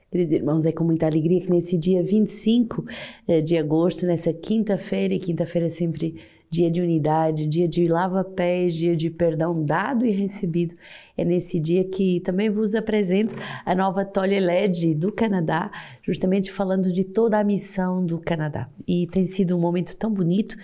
Queridos irmãos, é com muita alegria que nesse dia 25 de agosto, nessa quinta-feira, e quinta-feira é sempre dia de unidade, dia de lava-pés, dia de perdão dado e recebido. É nesse dia que também vos apresento a nova Tolha LED do Canadá, justamente falando de toda a missão do Canadá. E tem sido um momento tão bonito,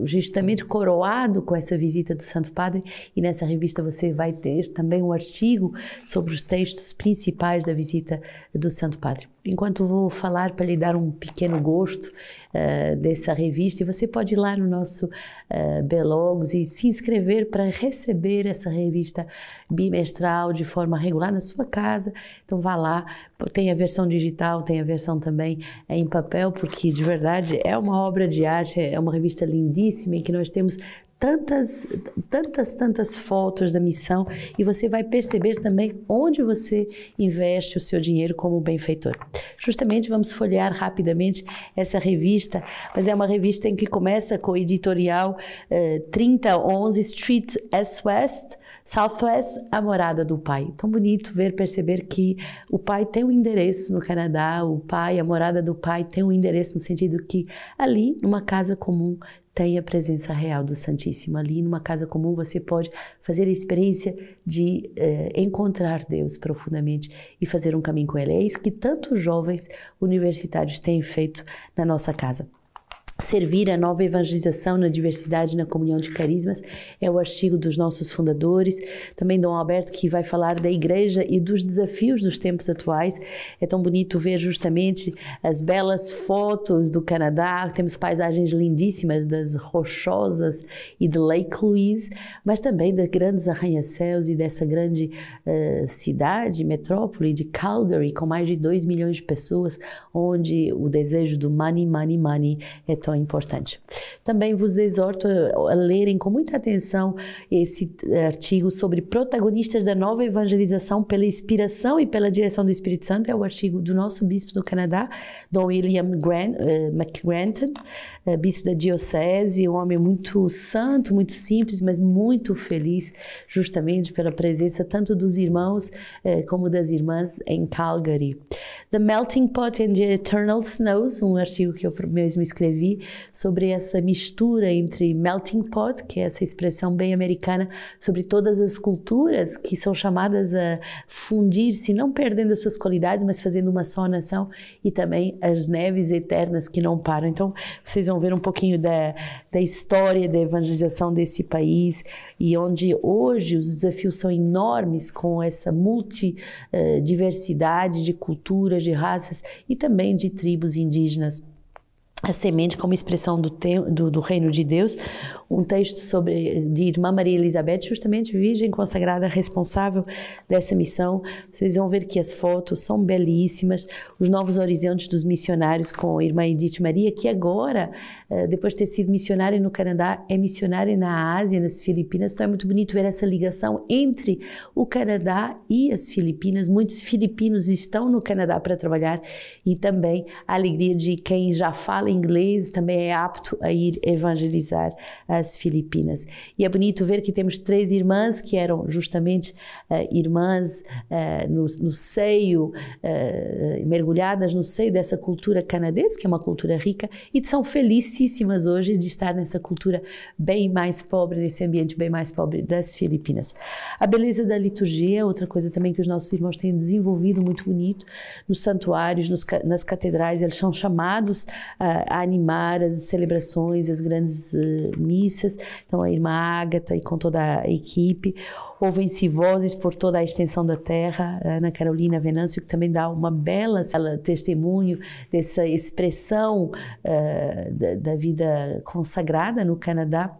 justamente coroado com essa visita do Santo Padre. E nessa revista você vai ter também um artigo sobre os textos principais da visita do Santo Padre. Enquanto vou falar para lhe dar um pequeno gosto dessa revista, e você pode ir lá no nosso Belogos e se inscrever para receber essa revista bimestral de forma regular na sua casa. Então vá lá, tem a versão digital, tem a versão também em papel, porque de verdade é uma obra de arte, é uma revista lindíssima em que nós temos tantas fotos da missão, e você vai perceber também onde você investe o seu dinheiro como benfeitor. Justamente vamos folhear rapidamente essa revista, mas é uma revista em que começa com o editorial 3011 Street S West, Southwest, a morada do Pai. Tão bonito perceber que o Pai tem um endereço no Canadá, o Pai, a morada do Pai tem um endereço no sentido que ali, numa casa comum, tem a presença real do Santíssimo. Ali, numa casa comum, você pode fazer a experiência de encontrar Deus profundamente e fazer um caminho com Ele. É isso que tantos jovens universitários têm feito na nossa casa. Servir a nova evangelização na diversidade, na comunhão de carismas, é o artigo dos nossos fundadores. Também Dom Alberto, que vai falar da igreja e dos desafios dos tempos atuais. É tão bonito ver justamente as belas fotos do Canadá. Temos paisagens lindíssimas das Rochosas e de Lake Louise, mas também de grandes arranha-céus e dessa grande cidade, metrópole de Calgary, com mais de 2 milhões de pessoas, onde o desejo do money, money, money é tão importante. Também vos exorto a lerem com muita atenção esse artigo sobre protagonistas da nova evangelização pela inspiração e pela direção do Espírito Santo. É o artigo do nosso bispo do Canadá, Dom William McGranton, bispo da diocese, um homem muito santo, muito simples, mas muito feliz, justamente pela presença tanto dos irmãos como das irmãs em Calgary. The Melting Pot and the Eternal Snows, um artigo que eu mesmo escrevi sobre essa mistura entre melting pot, que é essa expressão bem americana, sobre todas as culturas que são chamadas a fundir-se, não perdendo as suas qualidades, mas fazendo uma só nação, e também as neves eternas que não param. Então, vocês vão ver um pouquinho da história da evangelização desse país, e onde hoje os desafios são enormes com essa multidiversidade de culturas, de raças e também de tribos indígenas. A semente como expressão do reino de Deus, um texto de Irmã Maria Elizabeth, justamente virgem consagrada, responsável dessa missão. Vocês vão ver que as fotos são belíssimas, os novos horizontes dos missionários com a Irmã Edith Maria, que agora, depois de ter sido missionária no Canadá, é missionária na Ásia, nas Filipinas. Então é muito bonito ver essa ligação entre o Canadá e as Filipinas. Muitos filipinos estão no Canadá para trabalhar, e também a alegria de quem já fala inglês também é apto a ir evangelizar as Filipinas. E é bonito ver que temos 3 irmãs que eram justamente irmãs no seio, mergulhadas no seio dessa cultura canadense, que é uma cultura rica, e são felicíssimas hoje de estar nessa cultura bem mais pobre, nesse ambiente bem mais pobre das Filipinas. A beleza da liturgia, outra coisa também que os nossos irmãos têm desenvolvido muito bonito, nos santuários, nas catedrais, eles são chamados a animar as celebrações, as grandes missas. Então a irmã Ágata e com toda a equipe, ouvem-se vozes por toda a extensão da terra, Ana Carolina Venâncio, que também dá uma bela testemunho dessa expressão da vida consagrada no Canadá.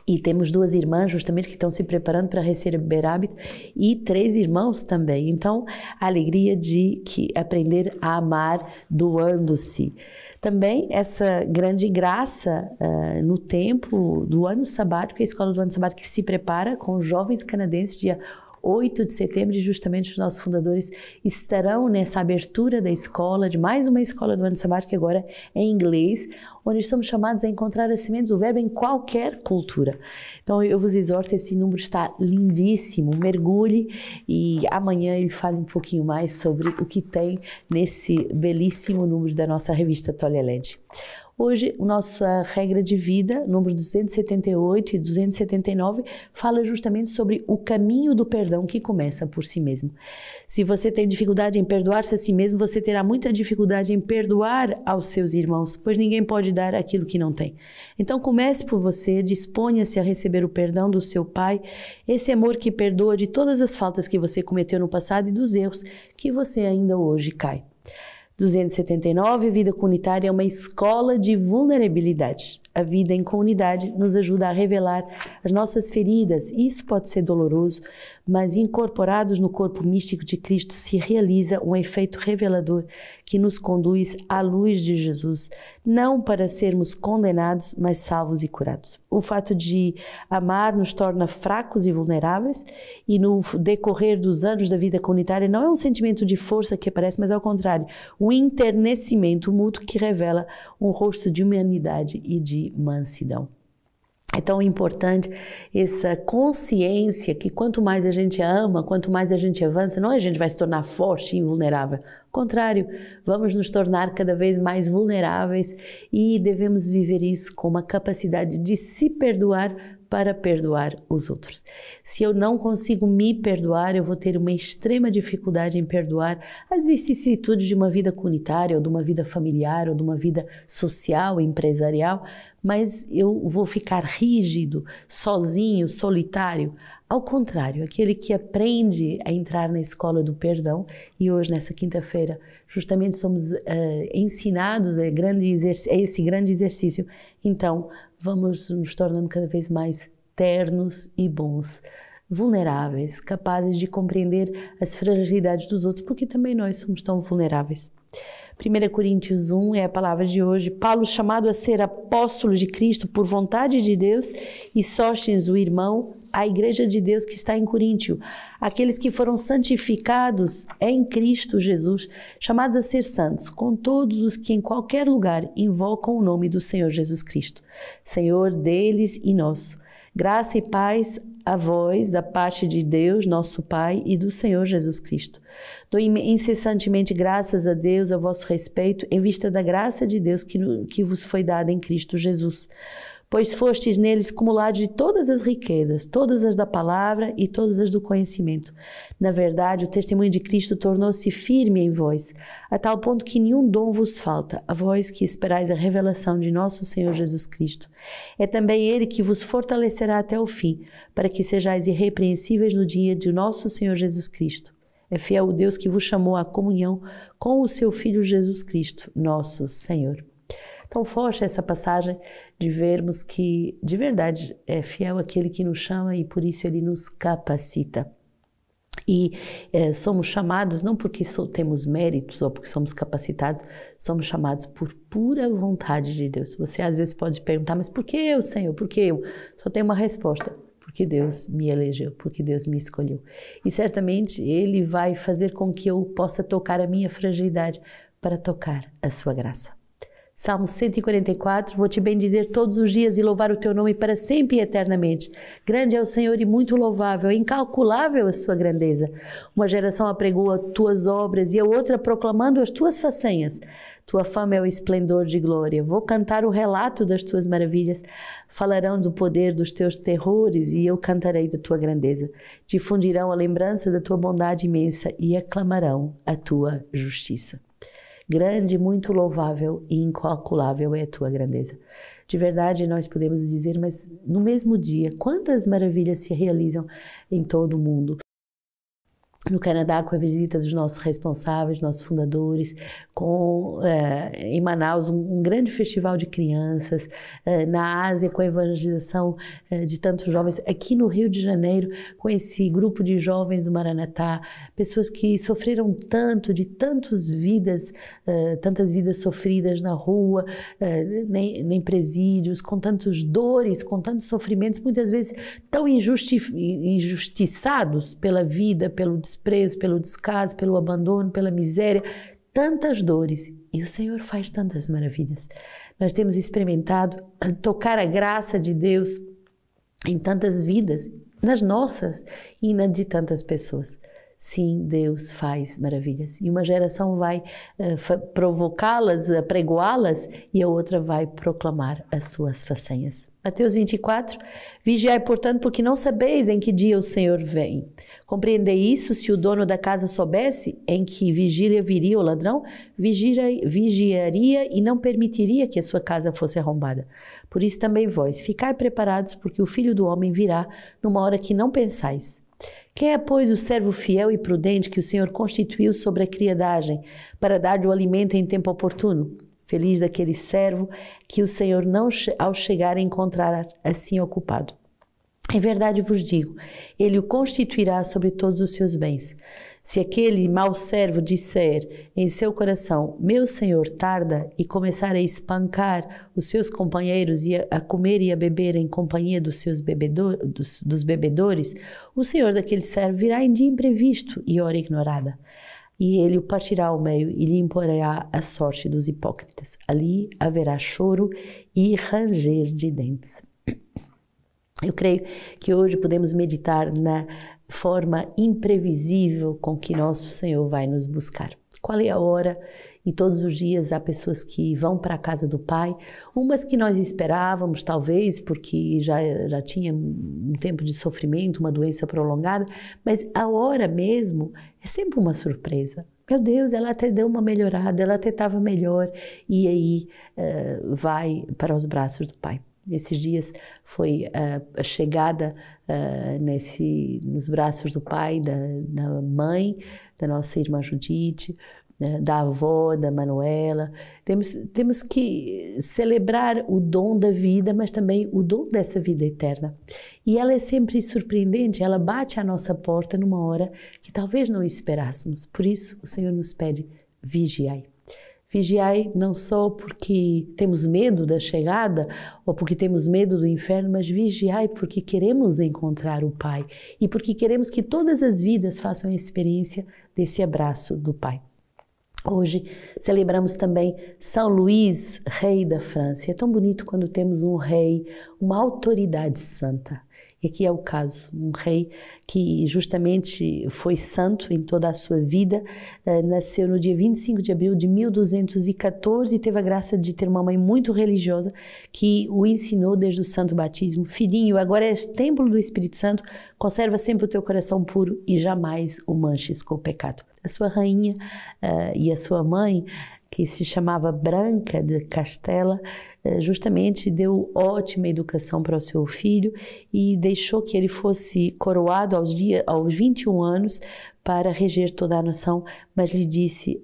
E temos 2 irmãs justamente que estão se preparando para receber hábito, e 3 irmãos também. Então, a alegria de aprender a amar doando-se. Também essa grande graça no tempo do ano sabático, a escola do ano sabático que se prepara com jovens canadenses, dia 8 de setembro, e justamente os nossos fundadores estarão nessa abertura da escola, de mais uma escola do ano sabático, que agora é em inglês, onde estamos chamados a encontrar as sementes do verbo em qualquer cultura. Então eu vos exorto, esse número está lindíssimo, mergulhe, e amanhã ele fala um pouquinho mais sobre o que tem nesse belíssimo número da nossa revista Toleled. Hoje, a nossa regra de vida, número 278 e 279, fala justamente sobre o caminho do perdão que começa por si mesmo. Se você tem dificuldade em perdoar-se a si mesmo, você terá muita dificuldade em perdoar aos seus irmãos, pois ninguém pode dar aquilo que não tem. Então comece por você, disponha-se a receber o perdão do seu Pai, esse amor que perdoa de todas as faltas que você cometeu no passado e dos erros que você ainda hoje cai. 279, vida comunitária é uma escola de vulnerabilidade. A vida em comunidade nos ajuda a revelar as nossas feridas, e isso pode ser doloroso, mas incorporados no corpo místico de Cristo se realiza um efeito revelador que nos conduz à luz de Jesus, não para sermos condenados, mas salvos e curados. O fato de amar nos torna fracos e vulneráveis, e no decorrer dos anos da vida comunitária não é um sentimento de força que aparece, mas ao contrário, um enternecimento mútuo que revela um rosto de humanidade e de mansidão. É tão importante essa consciência que quanto mais a gente ama, quanto mais a gente avança, não a gente vai se tornar forte e invulnerável. Ao contrário, vamos nos tornar cada vez mais vulneráveis, e devemos viver isso com uma capacidade de se perdoar para perdoar os outros. Se eu não consigo me perdoar, eu vou ter uma extrema dificuldade em perdoar as vicissitudes de uma vida comunitária, ou de uma vida familiar, ou de uma vida social, empresarial, mas eu vou ficar rígido, sozinho, solitário. Ao contrário, aquele que aprende a entrar na escola do perdão, e hoje, nessa quinta-feira, justamente somos ensinados a esse grande exercício, então vamos nos tornando cada vez mais ternos e bons, vulneráveis, capazes de compreender as fragilidades dos outros, porque também nós somos tão vulneráveis. 1 Coríntios 1 é a palavra de hoje. Paulo, chamado a ser apóstolo de Cristo por vontade de Deus, e Sóstenes, o irmão, a igreja de Deus que está em Coríntio, aqueles que foram santificados em Cristo Jesus, chamados a ser santos, com todos os que em qualquer lugar invocam o nome do Senhor Jesus Cristo, Senhor deles e nosso. Graça e paz a vós, da parte de Deus, nosso Pai, e do Senhor Jesus Cristo. Dou incessantemente graças a Deus a vosso respeito, em vista da graça de Deus que vos foi dada em Cristo Jesus. Pois fostes neles cumulados de todas as riquezas, todas as da palavra e todas as do conhecimento. Na verdade, o testemunho de Cristo tornou-se firme em vós, a tal ponto que nenhum dom vos falta, a vós que esperais a revelação de nosso Senhor Jesus Cristo. É também Ele que vos fortalecerá até o fim, para que sejais irrepreensíveis no dia de nosso Senhor Jesus Cristo. É fiel o Deus que vos chamou à comunhão com o seu Filho Jesus Cristo, nosso Senhor. Tão forte essa passagem de vermos que, de verdade, é fiel aquele que nos chama, e por isso Ele nos capacita. E somos chamados, não porque temos méritos ou porque somos capacitados, somos chamados por pura vontade de Deus. Você às vezes pode perguntar, mas por que eu, Senhor? Por que eu? Só tem uma resposta. Porque Deus me elegeu, porque Deus me escolheu. E certamente Ele vai fazer com que eu possa tocar a minha fragilidade para tocar a sua graça. Salmo 144, vou te bendizer todos os dias e louvar o teu nome para sempre e eternamente. Grande é o Senhor e muito louvável, é incalculável a sua grandeza. Uma geração apregou as tuas obras e a outra proclamando as tuas façanhas. Tua fama é o esplendor de glória. Vou cantar o relato das tuas maravilhas. Falarão do poder dos teus terrores e eu cantarei da tua grandeza. Difundirão a lembrança da tua bondade imensa e aclamarão a tua justiça. Grande, muito louvável e incalculável é a tua grandeza. De verdade, nós podemos dizer, mas no mesmo dia, quantas maravilhas se realizam em todo o mundo. no Canadá, com a visita dos nossos responsáveis, nossos fundadores, em Manaus, um grande festival de crianças, na Ásia, com a evangelização de tantos jovens, aqui no Rio de Janeiro, com esse grupo de jovens do Maranatá, pessoas que sofreram tanto, de tantas vidas sofridas na rua, nem presídios, com tantas dores, com tantos sofrimentos, muitas vezes tão injustiçados pela vida, pelo desprezo, pelo descaso, pelo abandono, pela miséria, tantas dores. E o Senhor faz tantas maravilhas. Nós temos experimentado tocar a graça de Deus em tantas vidas, nas nossas e na de tantas pessoas. Sim, Deus faz maravilhas. E uma geração vai provocá-las, apregoá-las, e a outra vai proclamar as suas façanhas. Mateus 24, vigiai, portanto, porque não sabeis em que dia o Senhor vem. Compreendei isso: se o dono da casa soubesse em que vigília viria o ladrão, vigiaria e não permitiria que a sua casa fosse arrombada. Por isso também vós, ficai preparados, porque o Filho do Homem virá numa hora que não pensais. Quem é, pois, o servo fiel e prudente que o Senhor constituiu sobre a criadagem para dar-lhe o alimento em tempo oportuno? Feliz daquele servo que o Senhor não, ao chegar, encontrará assim ocupado. Em verdade vos digo, ele o constituirá sobre todos os seus bens. Se aquele mau servo disser em seu coração, meu senhor tarda, e começar a espancar os seus companheiros e a comer e a beber em companhia dos seus dos bebedores, o senhor daquele servo virá em dia imprevisto e hora ignorada. E ele o partirá ao meio e lhe imporá a sorte dos hipócritas. Ali haverá choro e ranger de dentes. Eu creio que hoje podemos meditar na forma imprevisível com que nosso Senhor vai nos buscar. Qual é a hora? E todos os dias há pessoas que vão para a casa do Pai, umas que nós esperávamos, talvez, porque já tinha um tempo de sofrimento, uma doença prolongada, mas a hora mesmo é sempre uma surpresa. Meu Deus, ela até deu uma melhorada, ela até estava melhor, e aí vai para os braços do Pai. Nesses dias foi a chegada nos braços do pai, da mãe, da nossa irmã Judite, da avó, da Manuela. Temos que celebrar o dom da vida, mas também o dom dessa vida eterna. E ela é sempre surpreendente, ela bate à nossa porta numa hora que talvez não esperássemos. Por isso, o Senhor nos pede, vigiai. Vigiai não só porque temos medo da chegada ou porque temos medo do inferno, mas vigiai porque queremos encontrar o Pai e porque queremos que todas as vidas façam a experiência desse abraço do Pai. Hoje celebramos também São Luís, rei da França. É tão bonito quando temos um rei, uma autoridade santa. E aqui é o caso, um rei que justamente foi santo em toda a sua vida, nasceu no dia 25 de abril de 1214 e teve a graça de ter uma mãe muito religiosa que o ensinou desde o santo batismo. Filhinho, agora és templo do Espírito Santo, conserva sempre o teu coração puro e jamais o manches com o pecado. A sua rainha e a sua mãe, que se chamava Branca de Castela, justamente deu ótima educação para o seu filho e deixou que ele fosse coroado aos 21 anos para reger toda a nação, mas lhe disse,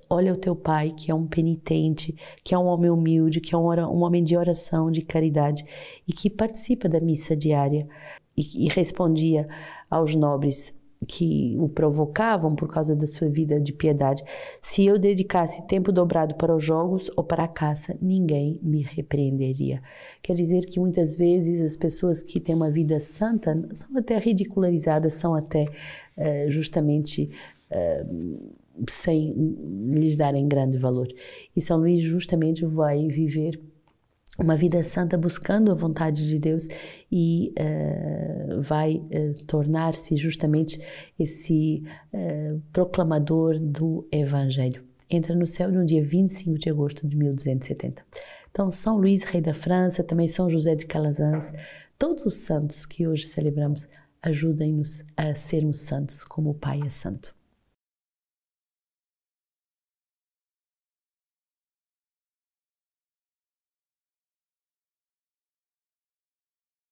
olha o teu pai, que é um penitente, que é um homem humilde, que é um homem de oração, de caridade e que participa da missa diária, e respondia aos nobres que o provocavam por causa da sua vida de piedade: se eu dedicasse tempo dobrado para os jogos ou para a caça, ninguém me repreenderia. Quer dizer que muitas vezes as pessoas que têm uma vida santa são até ridicularizadas, são até justamente sem lhes darem grande valor. E São Luís justamente vai viver uma vida santa buscando a vontade de Deus e vai tornar-se justamente esse proclamador do Evangelho. Entra no céu no dia 25 de agosto de 1270. Então, São Luís, rei da França, também São José de Calazans, todos os santos que hoje celebramos, ajudem-nos a sermos santos como o Pai é santo.